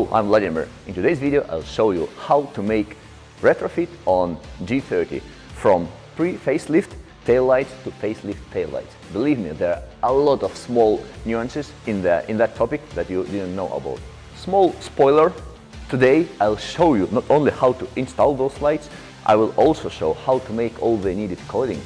Hello, I'm Vladimir. In today's video I'll show you how to make retrofit on G30 from pre-facelift taillights to facelift taillights. Believe me, there are a lot of small nuances in that topic that you didn't know about. Small spoiler, today I'll show you not only how to install those lights, I will also show how to make all the needed coding.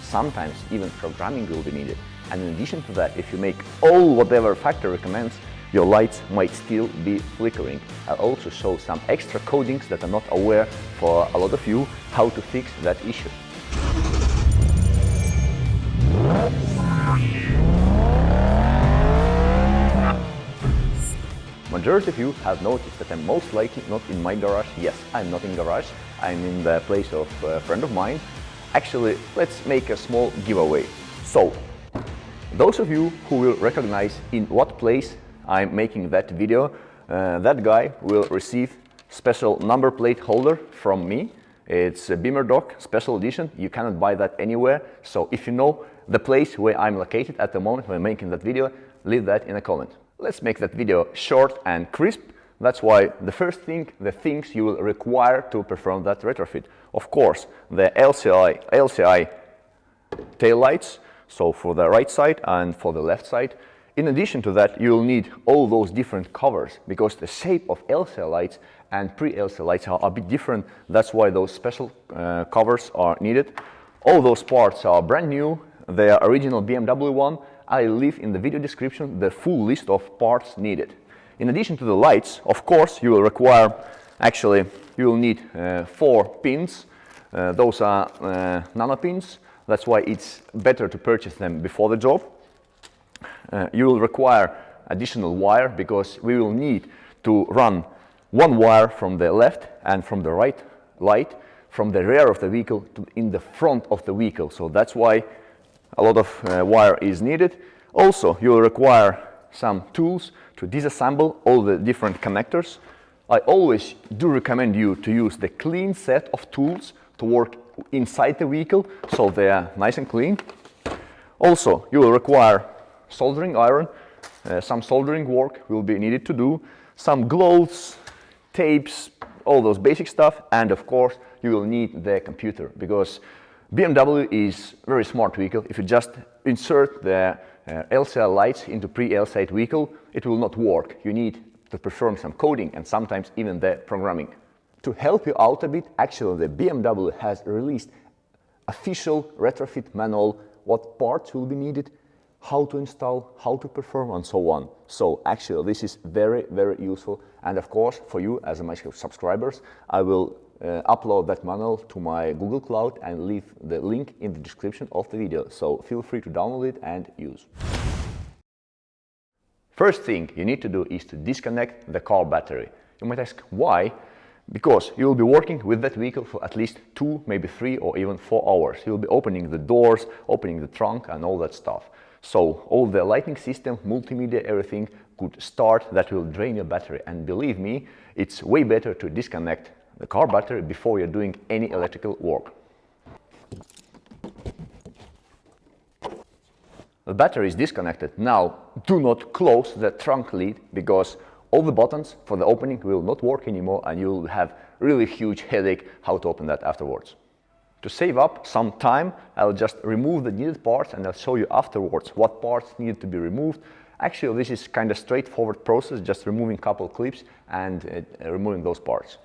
Sometimes even programming will be needed. And in addition to that, if you make all whatever factory recommends, your lights might still be flickering. I'll also show some extra codings that are not aware for a lot of you how to fix that issue. Majority of you have noticed that I'm most likely not in my garage. Yes, I'm not in garage. I'm in the place of a friend of mine. Actually, let's make a small giveaway. So, those of you who will recognize in what place I'm making that video, that guy will receive special number plate holder from me. It's a BimDoc special edition. You cannot buy that anywhere. So if you know the place where I'm located at the moment when making that video, leave that in a comment. Let's make that video short and crisp. That's why the first thing, the things you will require to perform that retrofit. Of course, the LCI tail lights, so for the right side and for the left side. In addition to that, you'll need all those different covers because the shape of LCI lights and pre-LCI lights are a bit different. That's why those special covers are needed. All those parts are brand new. They are original BMW one. I'll leave in the video description the full list of parts needed. In addition to the lights, of course, you will require, actually, you will need 4 pins. Those are nano pins. That's why it's better to purchase them before the job. You will require additional wire because we will need to run one wire from the left and from the right light from the rear of the vehicle to in the front of the vehicle. So that's why a lot of wire is needed. Also, you will require some tools to disassemble all the different connectors. I always do recommend you to use the clean set of tools to work inside the vehicle so they are nice and clean. Also, you will require soldering iron, some soldering work will be needed to do, some gloves, tapes, all those basic stuff, and of course you will need the computer because BMW is a very smart vehicle. If you just insert the LCI lights into pre-LCI vehicle, it will not work. You need to perform some coding and sometimes even the programming. To help you out a bit, actually the BMW has released official retrofit manual, what parts will be needed, how to install, how to perform, and so on. So actually this is very, very useful. And of course, for you as my subscribers, I will upload that manual to my Google Cloud and leave the link in the description of the video. So feel free to download it and use. First thing you need to do is to disconnect the car battery. You might ask why? Because you will be working with that vehicle for at least 2, maybe 3 or even 4 hours. You will be opening the doors, opening the trunk and all that stuff. So all the lighting system, multimedia, everything could start, that will drain your battery. And believe me, it's way better to disconnect the car battery before you're doing any electrical work. The battery is disconnected. Now do not close the trunk lid because all the buttons for the opening will not work anymore and you will have really huge headache how to open that afterwards. To save up some time, I'll just remove the needed parts and I'll show you afterwards what parts need to be removed. Actually, this is kind of straightforward process, just removing a couple clips and removing those parts.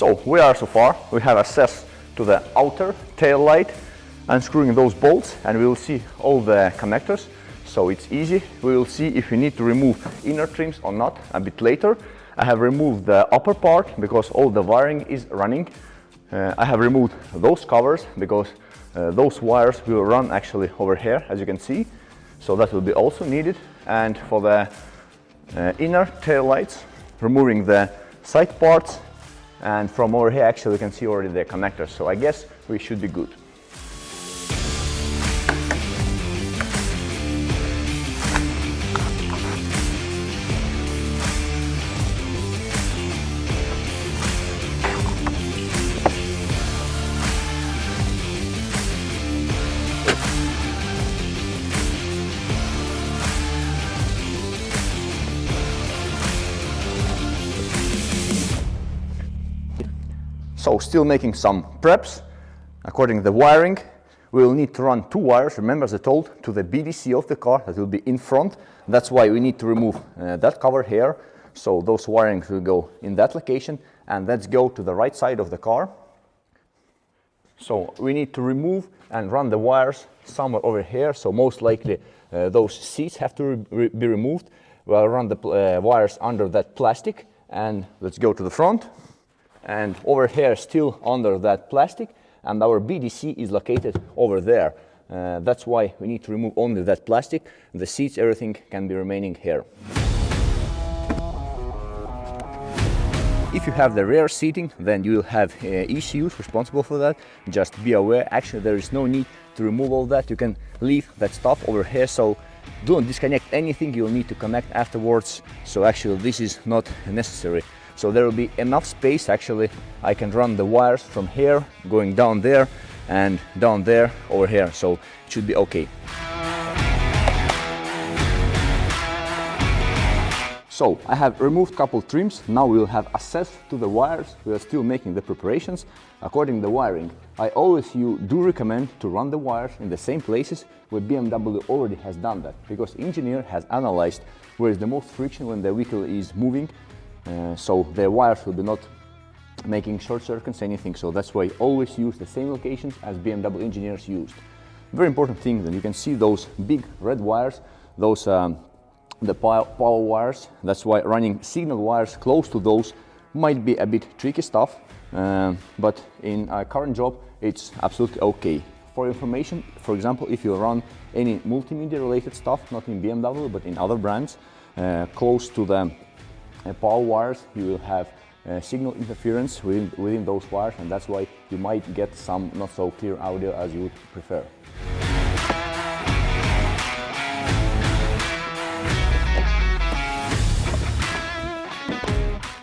So we are so far, we have access to the outer tail light, unscrewing those bolts, and we will see all the connectors. So it's easy. We will see if we need to remove inner trims or not a bit later. I have removed the upper part because all the wiring is running. I have removed those covers because those wires will run actually over here, as you can see. So that will be also needed. And for the inner tail lights, removing the side parts, and from over here actually you can see already the connectors. So I guess we should be good. So still making some preps. According to the wiring, we will need to run 2 wires, remember as I told, to the BDC of the car that will be in front. That's why we need to remove that cover here. So those wirings will go in that location, and let's go to the right side of the car. So we need to remove and run the wires somewhere over here. So most likely those seats have to be removed. We'll run the wires under that plastic, and let's go to the front. And over here still under that plastic, and our BDC is located over there. That's why we need to remove only that plastic. The seats, everything can be remaining here. If you have the rear seating, then you will have ECUs responsible for that. Just be aware, actually there is no need to remove all that. You can leave that stuff over here, so don't disconnect anything you'll need to connect afterwards. So actually this is not necessary. So there will be enough space. Actually I can run the wires from here going down there and down there over here, so it should be okay. So I have removed couple trims. Now we will have access to the wires. We are still making the preparations. According to the wiring, I always do recommend to run the wires in the same places where BMW already has done that, because engineer has analyzed where is the most friction when the vehicle is moving. So the wires will be not making short circuits, anything. So that's why I always use the same locations as BMW engineers used. Very important thing that you can see those big red wires, those the power wires. That's why running signal wires close to those might be a bit tricky stuff, but in our current job it's absolutely okay. For information, for example, if you run any multimedia related stuff, not in BMW but in other brands, close to the power wires, you will have signal interference within those wires, and that's why you might get some not so clear audio as you would prefer.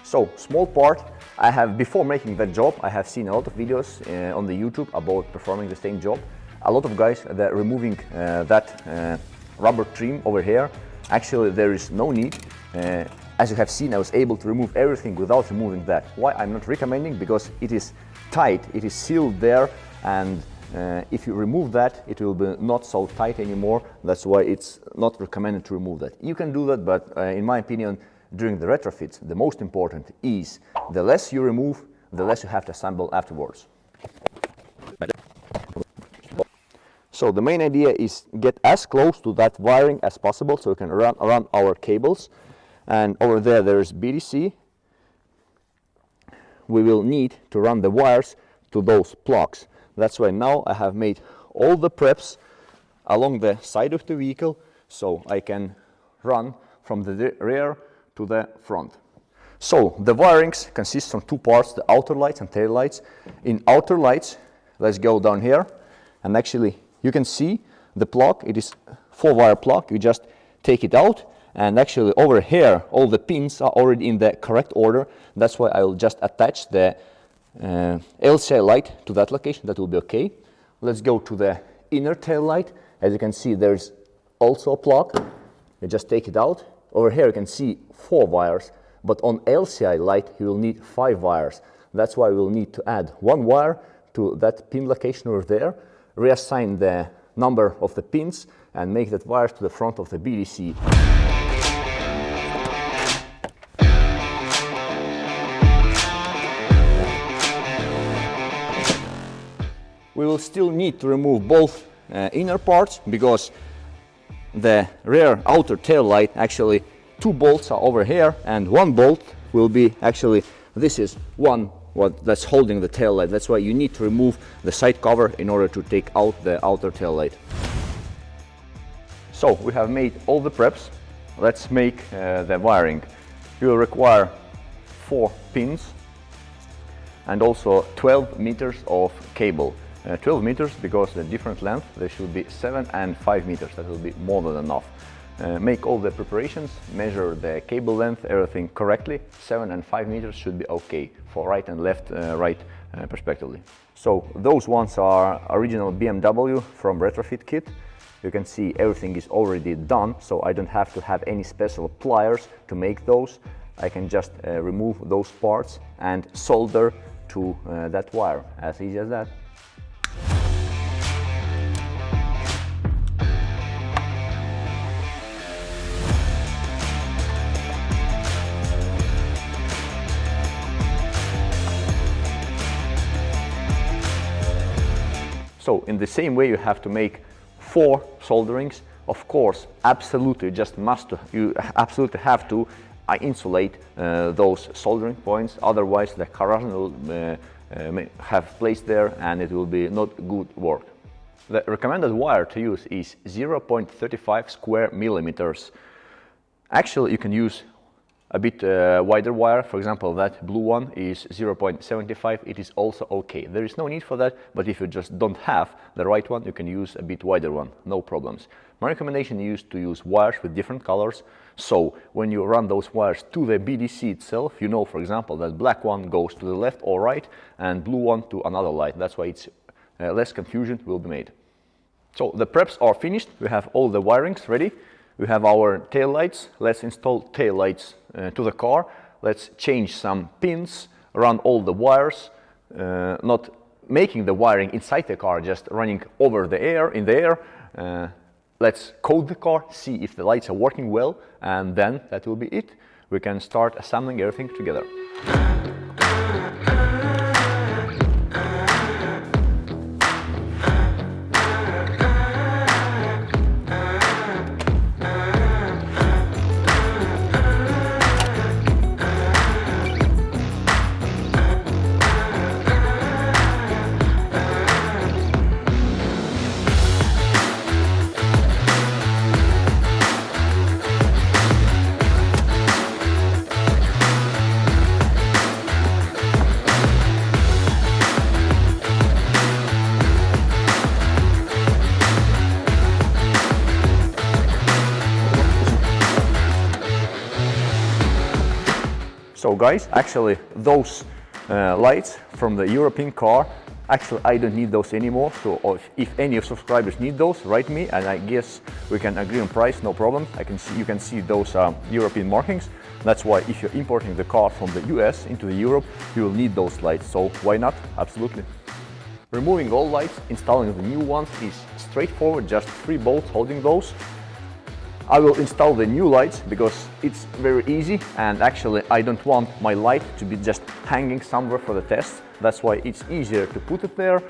So, small part, I have, before making that job, I have seen a lot of videos on the YouTube about performing the same job. A lot of guys that are removing that rubber trim over here. Actually, there is no need. As you have seen, I was able to remove everything without removing that. Why I'm not recommending? Because it is tight, it is sealed there, and if you remove that, it will be not so tight anymore. That's why it's not recommended to remove that. You can do that, but in my opinion, during the retrofits, the most important is the less you remove, the less you have to assemble afterwards. So the main idea is get as close to that wiring as possible so we can run around our cables. And over there is BDC. We will need to run the wires to those plugs. That's why now I have made all the preps along the side of the vehicle so I can run from the rear to the front. So the wirings consist of 2 parts, the outer lights and tail lights. In outer lights, let's go down here, and actually you can see the plug. It is 4-wire plug. You just take it out, and actually over here all the pins are already in the correct order. That's why I will just attach the LCI light to that location. That will be okay. Let's go to the inner tail light. As you can see, there's also a plug. You just take it out. Over here you can see 4 wires, but on LCI light you will need 5 wires. That's why we'll need to add 1 wire to that pin location over there, reassign the number of the pins, and make that wires to the front of the BDC. we will still need to remove both inner parts, because the rear outer tail light, actually 2 bolts are over here, and 1 bolt will be actually, this is one that's holding the tail light. That's why you need to remove the side cover in order to take out the outer tail light. So we have made all the preps. Let's make the wiring. You will require 4 pins and also 12 meters of cable. 12 meters because the different length, there should be 7 and 5 meters. That will be more than enough. Make all the preparations, measure the cable length, everything correctly. 7 and 5 meters should be okay for right and left, right perspectively. So those ones are original BMW from retrofit kit. You can see everything is already done, so I don't have to have any special pliers to make those. I can just remove those parts and solder to that wire, as easy as that. So in the same way you have to make 4 solderings. Of course, absolutely you absolutely have to insulate those soldering points, otherwise the corrosion will have place there and it will be not good work. The recommended wire to use is 0.35 square millimeters. Actually, you can use a bit wider wire. For example, that blue one is 0.75. It is also okay. There is no need for that, but if you just don't have the right one, you can use a bit wider one, no problems. My recommendation is to use wires with different colors. So when you run those wires to the BDC itself, you know, for example, that black one goes to the left or right and blue one to another light. That's why it's less confusion will be made. So the preps are finished. We have all the wirings ready. We have our tail lights. Let's install tail lights to the car. Let's change some pins, run all the wires, not making the wiring inside the car, just running over the air, in the air. Let's code the car, see if the lights are working well, and then that will be it. We can start assembling everything together. So guys, actually those lights from the European car, actually I don't need those anymore. So if any of subscribers need those, write me and I guess we can agree on price, no problem. You can see those European markings. That's why if you're importing the car from the US into the Europe, you will need those lights. So why not? Absolutely. Removing all lights, installing the new ones is straightforward, just 3 bolts holding those. I will install the new lights because it's very easy, and actually I don't want my light to be just hanging somewhere for the test. That's why it's easier to put it there.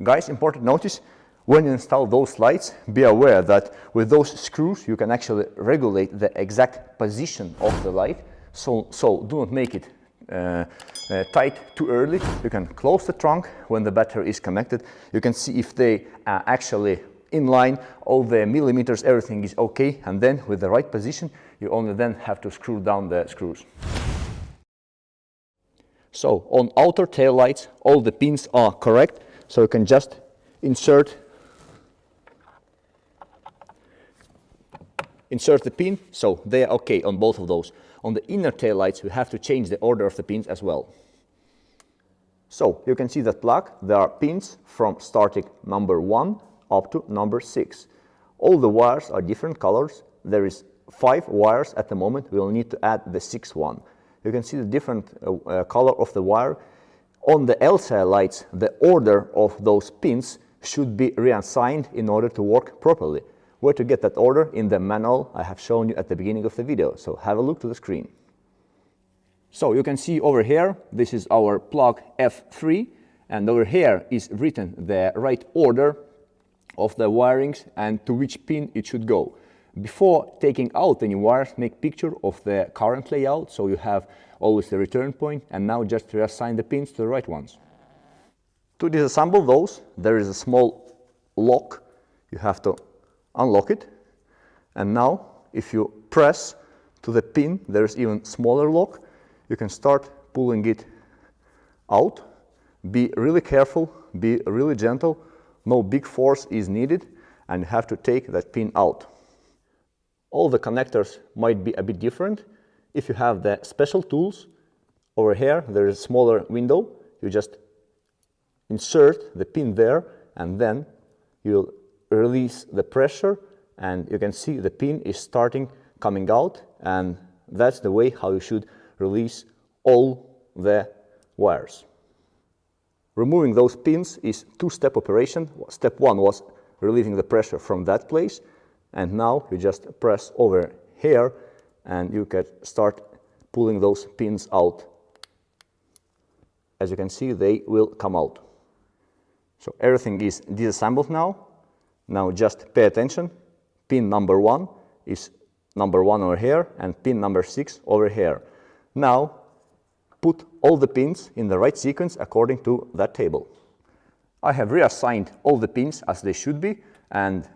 Guys, important notice, when you install those lights, be aware that with those screws you can actually regulate the exact position of the light. So do not make it tight too early. You can close the trunk when the battery is connected. You can see if they are actually in line, all the millimeters, everything is okay, and then with the right position you only then have to screw down the screws. So on outer tail lights all the pins are correct, so you can just insert the pin, so they are okay on both of those. On the inner tail lights, we have to change the order of the pins as well. So you can see that plug, there are pins from starting number 1 up to number 6. All the wires are different colors. There is 5 wires at the moment. We'll need to add the 6th one. You can see the different color of the wire. On the LCI lights, the order of those pins should be reassigned in order to work properly. Where to get that order? In the manual I have shown you at the beginning of the video, so have a look to the screen. So you can see over here, this is our plug F3, and over here is written the right order of the wirings and to which pin it should go. Before taking out any wires, make picture of the current layout, so you have always the return point, and now just reassign the pins to the right ones. To disassemble those, there is a small lock. You have to unlock it, and now if you press to the pin, there is even smaller lock. You can start pulling it out. Be really careful, be really gentle, no big force is needed, and you have to take that pin out. All the connectors might be a bit different. If you have the special tools, over here there is a smaller window. You just insert the pin there, and then you'll release the pressure, and you can see the pin is starting coming out, and that's the way how you should release all the wires. Removing those pins is two-step operation. Step one was relieving the pressure from that place, and now you just press over here and you can start pulling those pins out. As you can see, they will come out. So everything is disassembled now. Now just pay attention. Pin number 1 is number 1 over here, and pin number 6 over here. Now put all the pins in the right sequence according to that table. I have reassigned all the pins as they should be, and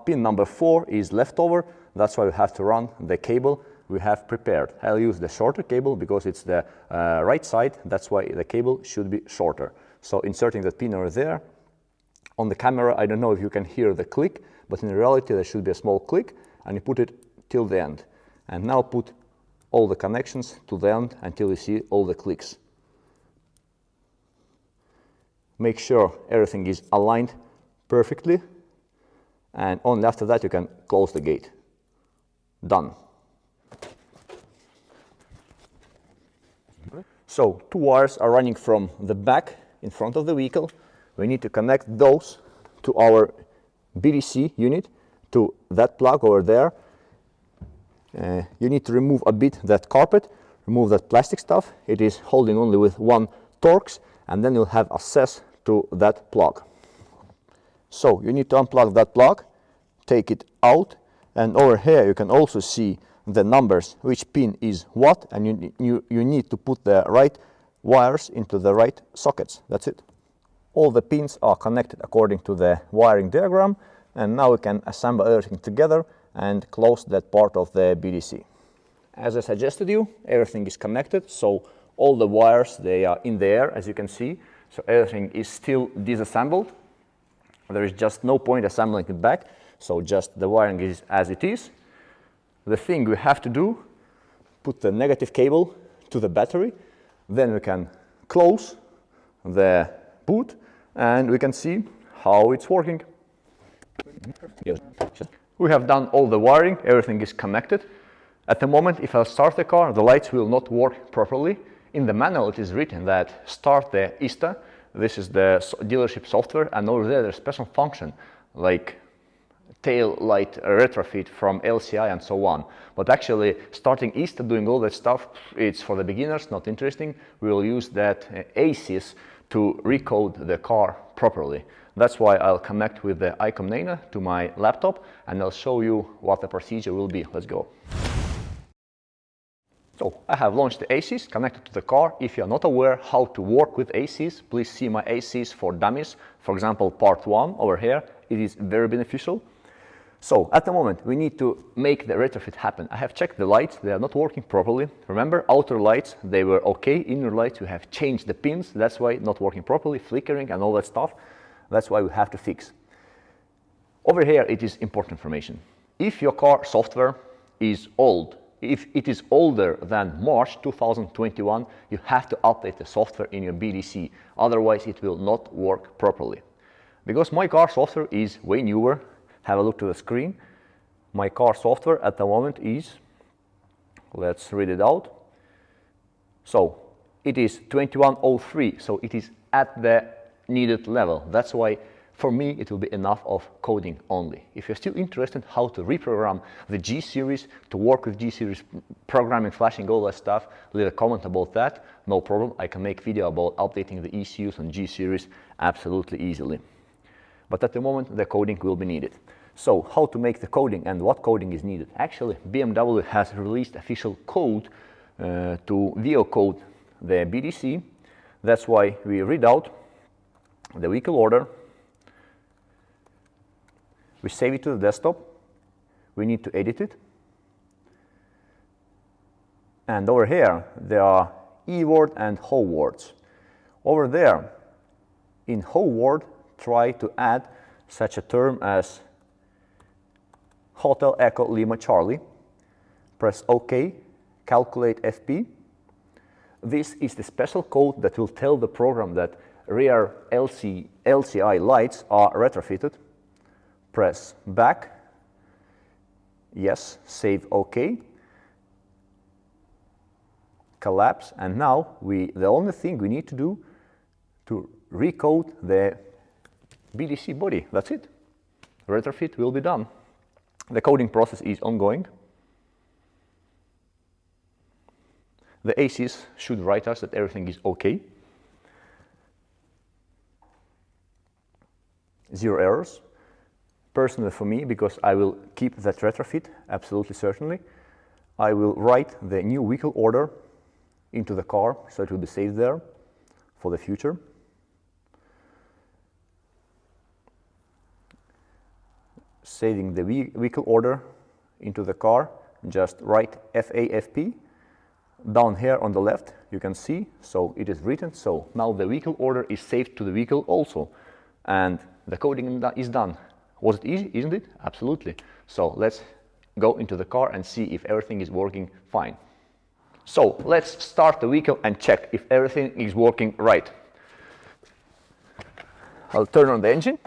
pin number 4 is left over. That's why we have to run the cable we have prepared. I'll use the shorter cable because it's the right side. That's why the cable should be shorter. So inserting that pin over there. On the camera, I don't know if you can hear the click, but in reality there should be a small click, and you put it till the end. And now put all the connections to the end until you see all the clicks. Make sure everything is aligned perfectly, and only after that you can close the gate. Done. So 2 wires are running from the back in front of the vehicle. We need to connect those to our BDC unit, to that plug over there. You need to remove a bit that carpet, remove that plastic stuff. It is holding only with 1 Torx, and then you'll have access to that plug. So you need to unplug that plug, take it out, and over here you can also see the numbers, which pin is what, and you need to put the right wires into the right sockets. That's it. All the pins are connected according to the wiring diagram, and now we can assemble everything together and close that part of the BDC. As I suggested you, everything is connected, so all the wires, they are in the air, as you can see. So everything is still disassembled. There is just no point assembling it back, so just the wiring is as it is. The thing we have to do, put the negative cable to the battery, then we can close the boot and we can see how it's working. We have done all the wiring, everything is connected. At the moment, if I start the car, the lights will not work properly. In the manual it is written that start the ISTA. This is the dealership software, and over there there's a special function like tail light retrofit from LCI and so on. But actually starting ISTA, doing all that stuff, it's for the beginners, not interesting. We will use that esys to recode the car properly. That's why I'll connect with the ICOM Nano to my laptop, and I'll show you what the procedure will be. Let's go. So I have launched the esys connected to the car. If you are not aware how to work with esys, please see my esys for dummies. For example, part 1 over here. It is very beneficial. So at the moment we need to make the retrofit happen. I have checked the lights, they are not working properly. Remember, outer lights, they were okay. Inner lights, we have changed the pins. That's why not working properly, flickering and all that stuff. That's why we have to fix. Over here it is important information. If your car software is old, if it is older than March 2021, you have to update the software in your BDC. Otherwise it will not work properly. Because my car software is way newer, have a look to the screen. My car software at the moment is, let's read it out. So it is 2103, so it is at the needed level. That's why For me, it will be enough of coding only. If you're still interested how to reprogram the G series, to work with G series programming, flashing, all that stuff, leave a comment about that. No problem, I can make video about updating the ECUs on G series absolutely easily. But at the moment, the coding will be needed. So how to make the coding and what coding is needed? Actually, BMW has released official code to VO code the BDC. That's why we read out the vehicle order. We save it to the desktop. We need to edit it. And over here, there are E word and HO words. Over there, in HO word, try to add such a term as Hotel Echo Lima Charlie. Press OK, calculate FP. This is the special code that will tell the program that rear LCI lights are retrofitted. Press back, yes, save OK, collapse, and now the only thing we need to do to recode the BDC body, that's it. Retrofit will be done. The coding process is ongoing. The esys should write us that everything is OK. 0 errors. Personally for me, because I will keep that retrofit, absolutely certainly, I will write the new vehicle order into the car, so it will be saved there for the future. Saving the vehicle order into the car, just write FAFP. Down here on the left, you can see, so it is written, so now the vehicle order is saved to the vehicle also, and the coding is done. Was it easy, isn't it? Absolutely. So let's go into the car and see if everything is working fine. So let's start the vehicle and check if everything is working right. I'll turn on the engine.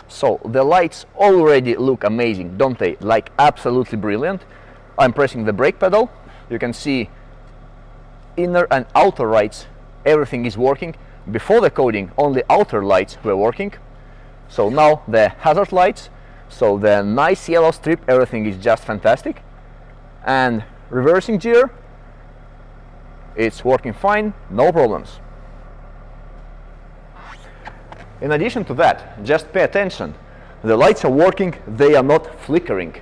So the lights already look amazing, don't they? Like absolutely brilliant. I'm pressing the brake pedal. You can see inner and outer lights, everything is working. Before the coding, only outer lights were working. So now the hazard lights, so the nice yellow strip, everything is just fantastic. And reversing gear, it's working fine, no problems. In addition to that, just pay attention. The lights are working, they are not flickering.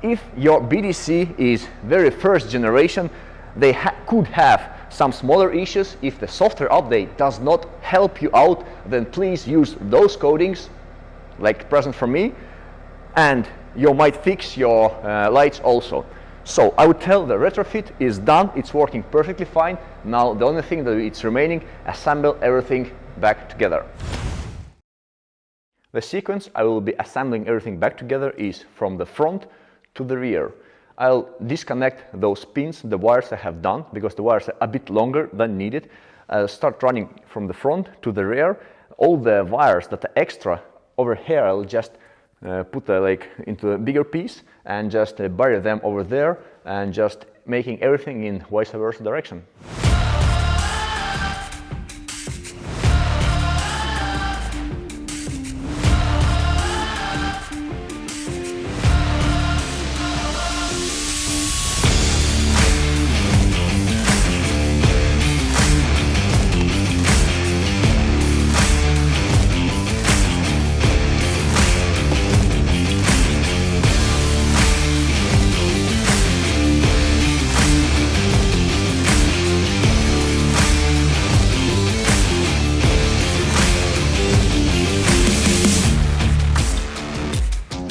If your BDC is very first generation, they could have some smaller issues. If the software update does not help you out, then please use those codings, like present for me, and you might fix your lights also. So I would tell the retrofit is done, it's working perfectly fine. Now the only thing that it's remaining, assemble everything back together. The sequence I will be assembling everything back together is from the front to the rear. I'll disconnect those pins, the wires I have done, because the wires are a bit longer than needed. I'll start running from the front to the rear. All the wires that are extra over here, I'll just put into a bigger piece and just bury them over there and just making everything in vice versa direction.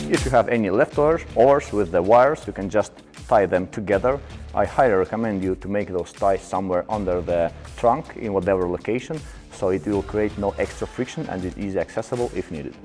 If you have any leftovers with the wires, you can just tie them together. I highly recommend you to make those ties somewhere under the trunk in whatever location, so it will create no extra friction and it is accessible if needed.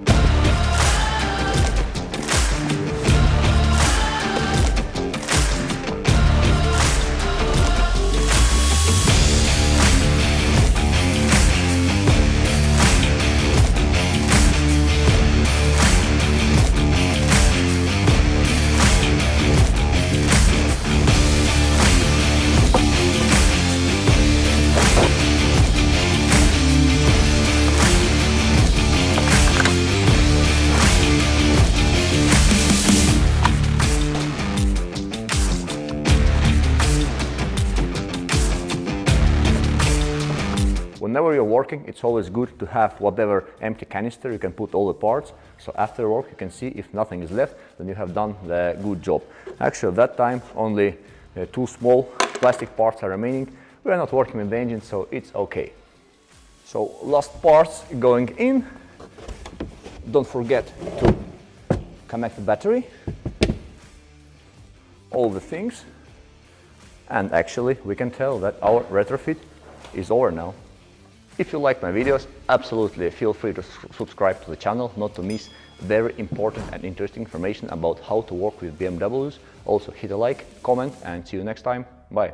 whenever you're working, it's always good to have whatever empty canister, you can put all the parts. So after work, you can see if nothing is left, then you have done the good job. Actually, at that time, only 2 small plastic parts are remaining. We are not working with the engine, so it's okay. So last parts going in. Don't forget to connect the battery, all the things, and actually we can tell that our retrofit is over now. If you like my videos, absolutely feel free to subscribe to the channel not to miss very important and interesting information about how to work with BMWs. Also hit a like, comment, and see you next time. Bye.